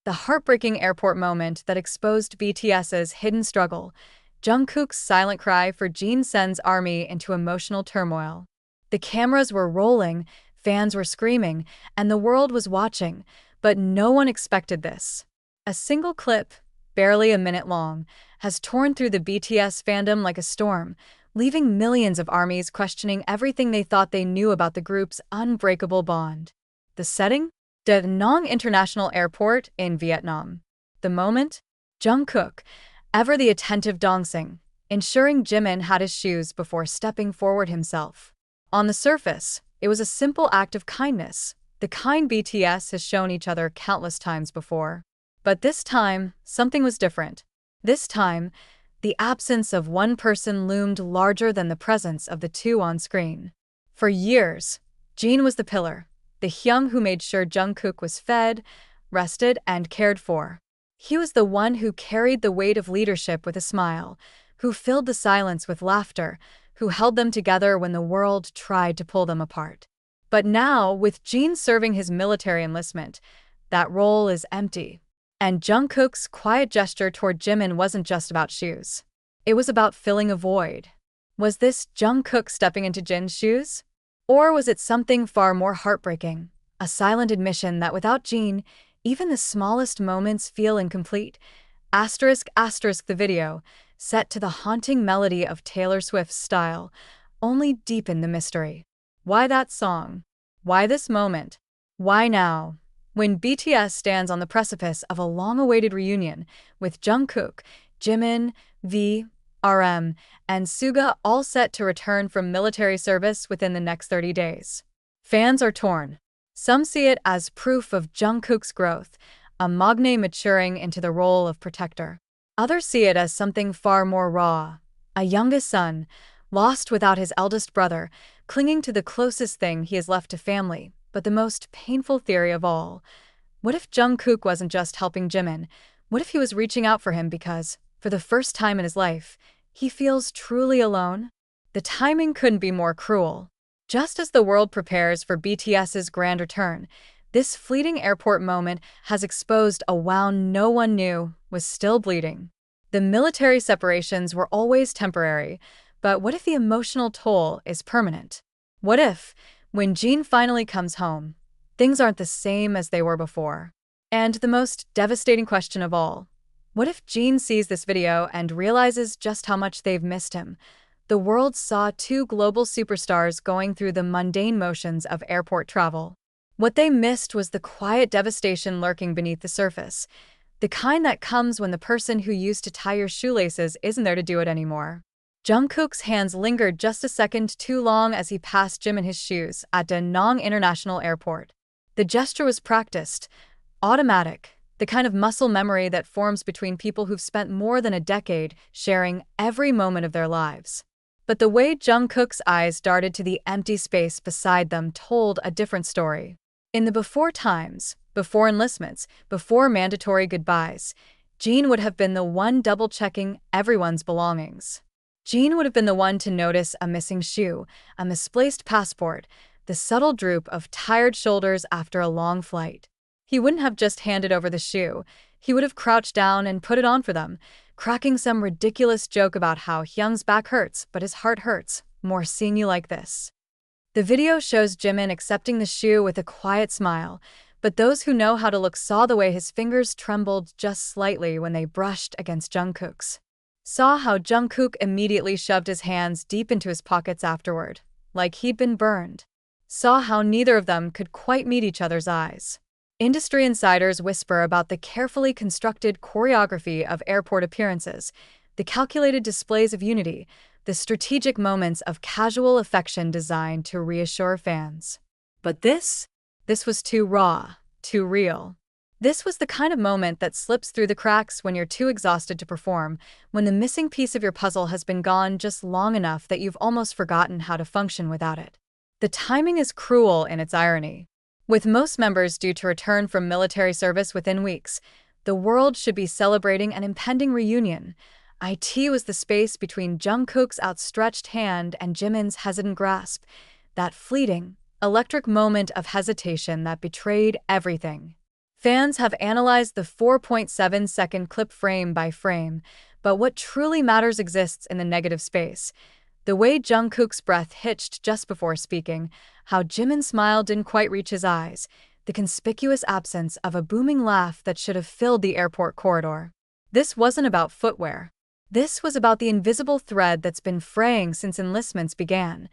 the heartbreaking airport moment that exposed BTS's hidden struggle, Jungkook's silent cry for Jin sends ARMY into emotional turmoil. The cameras were rolling, fans were screaming, and the world was watching, but no one expected this. A single clip, barely a minute long, has torn through the BTS fandom like a storm, leaving millions of ARMYs questioning everything they thought they knew about the group's unbreakable bond. The setting? Da Nang International Airport in Vietnam. The moment? Jungkook, ever the attentive Dongsing, ensuring Jimin had his shoes before stepping forward himself. On the surface, it was a simple act of kindness, the kind BTS has shown each other countless times before. But this time, something was different. This time, the absence of one person loomed larger than the presence of the two on screen. For years, Jin was the pillar, the hyung who made sure Jungkook was fed, rested, and cared for. He was the one who carried the weight of leadership with a smile, who filled the silence with laughter, who held them together when the world tried to pull them apart. But now, with Jin serving his military enlistment, that role is empty. And Jungkook's quiet gesture toward Jimin wasn't just about shoes. It was about filling a void. Was this Jungkook stepping into Jin's shoes? Or was it something far more heartbreaking, a silent admission that without Jin, even the smallest moments feel incomplete? **** The video, set to the haunting melody of Taylor Swift's Style, only deepened the mystery. Why that song? Why this moment? Why now? When BTS stands on the precipice of a long-awaited reunion, with Jungkook, Jimin, V, RM, and Suga all set to return from military service within the next 30 days. Fans are torn. Some see it as proof of Jungkook's growth, a magne maturing into the role of protector. Others see it as something far more raw, a youngest son, lost without his eldest brother, clinging to the closest thing he has left to family. But the most painful theory of all, what if Jungkook wasn't just helping Jimin? What if he was reaching out for him because, for the first time in his life, he feels truly alone? The timing couldn't be more cruel. Just as the world prepares for BTS's grand return, this fleeting airport moment has exposed a wound no one knew was still bleeding. The military separations were always temporary, but what if the emotional toll is permanent? What if, when Jin finally comes home, things aren't the same as they were before? And the most devastating question of all, what if Jin sees this video and realizes just how much they've missed him? The world saw two global superstars going through the mundane motions of airport travel. What they missed was the quiet devastation lurking beneath the surface, the kind that comes when the person who used to tie your shoelaces isn't there to do it anymore. Jungkook's hands lingered just a second too long as he passed Jimin his shoes at Da Nang International Airport. The gesture was practiced, automatic, the kind of muscle memory that forms between people who've spent more than a decade sharing every moment of their lives. But the way Jungkook's eyes darted to the empty space beside them told a different story. In the before times, before enlistments, before mandatory goodbyes, Jin would have been the one double-checking everyone's belongings. Jin would have been the one to notice a missing shoe, a misplaced passport, the subtle droop of tired shoulders after a long flight. He wouldn't have just handed over the shoe. He would have crouched down and put it on for them, cracking some ridiculous joke about how Hyung's back hurts, but his heart hurts, more seeing you like this. The video shows Jimin accepting the shoe with a quiet smile, but those who know how to look saw the way his fingers trembled just slightly when they brushed against Jungkook's. Saw how Jungkook immediately shoved his hands deep into his pockets afterward, like he'd been burned. Saw how neither of them could quite meet each other's eyes. Industry insiders whisper about the carefully constructed choreography of airport appearances, the calculated displays of unity, the strategic moments of casual affection designed to reassure fans. But this was too raw, too real. This was the kind of moment that slips through the cracks when you're too exhausted to perform, when the missing piece of your puzzle has been gone just long enough that you've almost forgotten how to function without it. The timing is cruel in its irony. With most members due to return from military service within weeks, the world should be celebrating an impending reunion. It was the space between Jungkook's outstretched hand and Jimin's hesitant grasp, that fleeting, electric moment of hesitation that betrayed everything. Fans have analyzed the 4.7-second clip frame by frame, but what truly matters exists in the negative space. The way Jungkook's breath hitched just before speaking, how Jimin's smile didn't quite reach his eyes, the conspicuous absence of a booming laugh that should have filled the airport corridor. This wasn't about footwear. This was about the invisible thread that's been fraying since enlistments began.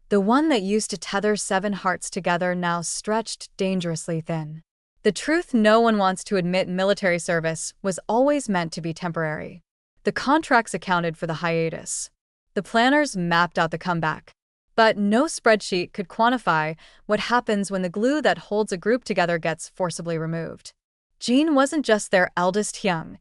The one that used to tether 7 hearts together now stretched dangerously thin. The truth no one wants to admit: military service was always meant to be temporary. The contracts accounted for the hiatus. The planners mapped out the comeback. But no spreadsheet could quantify what happens when the glue that holds a group together gets forcibly removed. Jin wasn't just their eldest Hyung.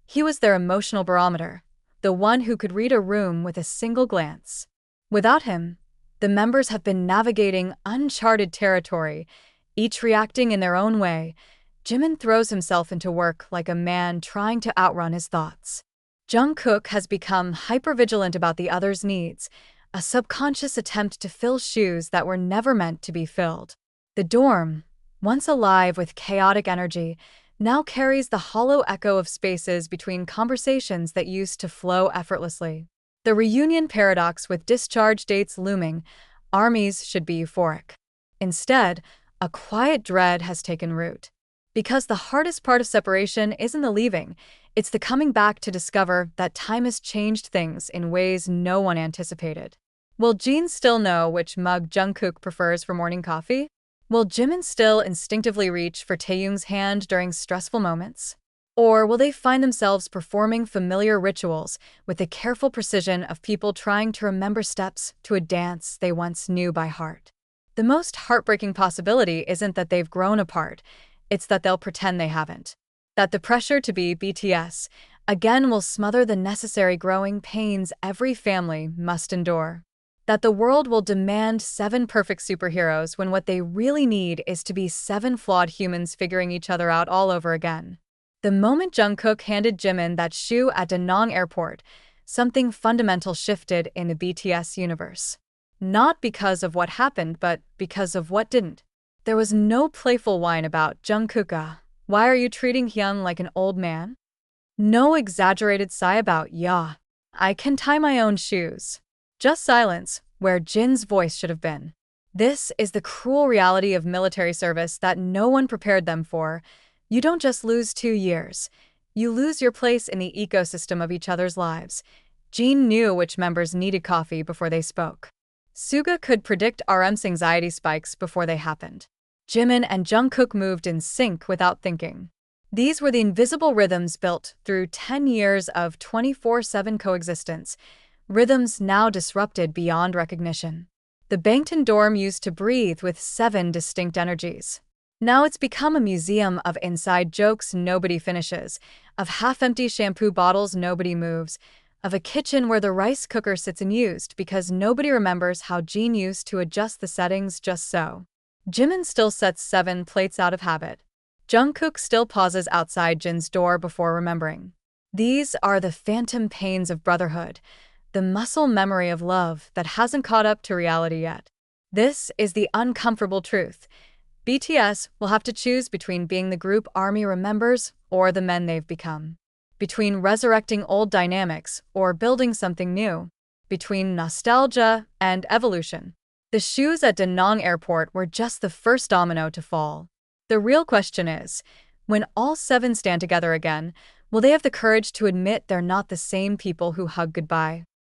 He was their emotional barometer, the one who could read a room with a single glance. Without him, the members have been navigating uncharted territory, each reacting in their own way. Jimin throws himself into work like a man trying to outrun his thoughts. Jungkook has become hypervigilant about the other's needs, a subconscious attempt to fill shoes that were never meant to be filled. The dorm, once alive with chaotic energy, now carries the hollow echo of spaces between conversations that used to flow effortlessly. The reunion paradox: with discharge dates looming, armies should be euphoric. Instead, a quiet dread has taken root. Because the hardest part of separation isn't the leaving, it's the coming back to discover that time has changed things in ways no one anticipated. Will Jin still know which mug Jungkook prefers for morning coffee? Will Jimin still instinctively reach for Taehyung's hand during stressful moments? Or will they find themselves performing familiar rituals with the careful precision of people trying to remember steps to a dance they once knew by heart? The most heartbreaking possibility isn't that they've grown apart, it's that they'll pretend they haven't. That the pressure to be BTS again will smother the necessary growing pains every family must endure. That the world will demand 7 perfect superheroes when what they really need is to be 7 flawed humans figuring each other out all over again. The moment Jungkook handed Jimin that shoe at Da Nang Airport, something fundamental shifted in the BTS universe. Not because of what happened, but because of what didn't. There was no playful whine about Jungkook, why are you treating Hyun like an old man? No exaggerated sigh about, yeah, I can tie my own shoes. Just silence, where Jin's voice should have been. This is the cruel reality of military service that no one prepared them for. You don't just lose 2 years. You lose your place in the ecosystem of each other's lives. Jin knew which members needed coffee before they spoke. Suga could predict RM's anxiety spikes before they happened. Jimin and Jungkook moved in sync without thinking. These were the invisible rhythms built through 10 years of 24/7 coexistence, rhythms now disrupted beyond recognition. The Bangtan dorm used to breathe with 7 distinct energies. Now it's become a museum of inside jokes nobody finishes, of half-empty shampoo bottles nobody moves, of a kitchen where the rice cooker sits unused because nobody remembers how Jin used to adjust the settings just so. Jimin still sets 7 plates out of habit. Jungkook still pauses outside Jin's door before remembering. These are the phantom pains of brotherhood, the muscle memory of love that hasn't caught up to reality yet. This is the uncomfortable truth. BTS will have to choose between being the group army remembers or the men they've become. Between resurrecting old dynamics or building something new. Between nostalgia and evolution. The shoes at Da Nang Airport were just the first domino to fall. The real question is, when all 7 stand together again, will they have the courage to admit they're not the same people who hug goodbye?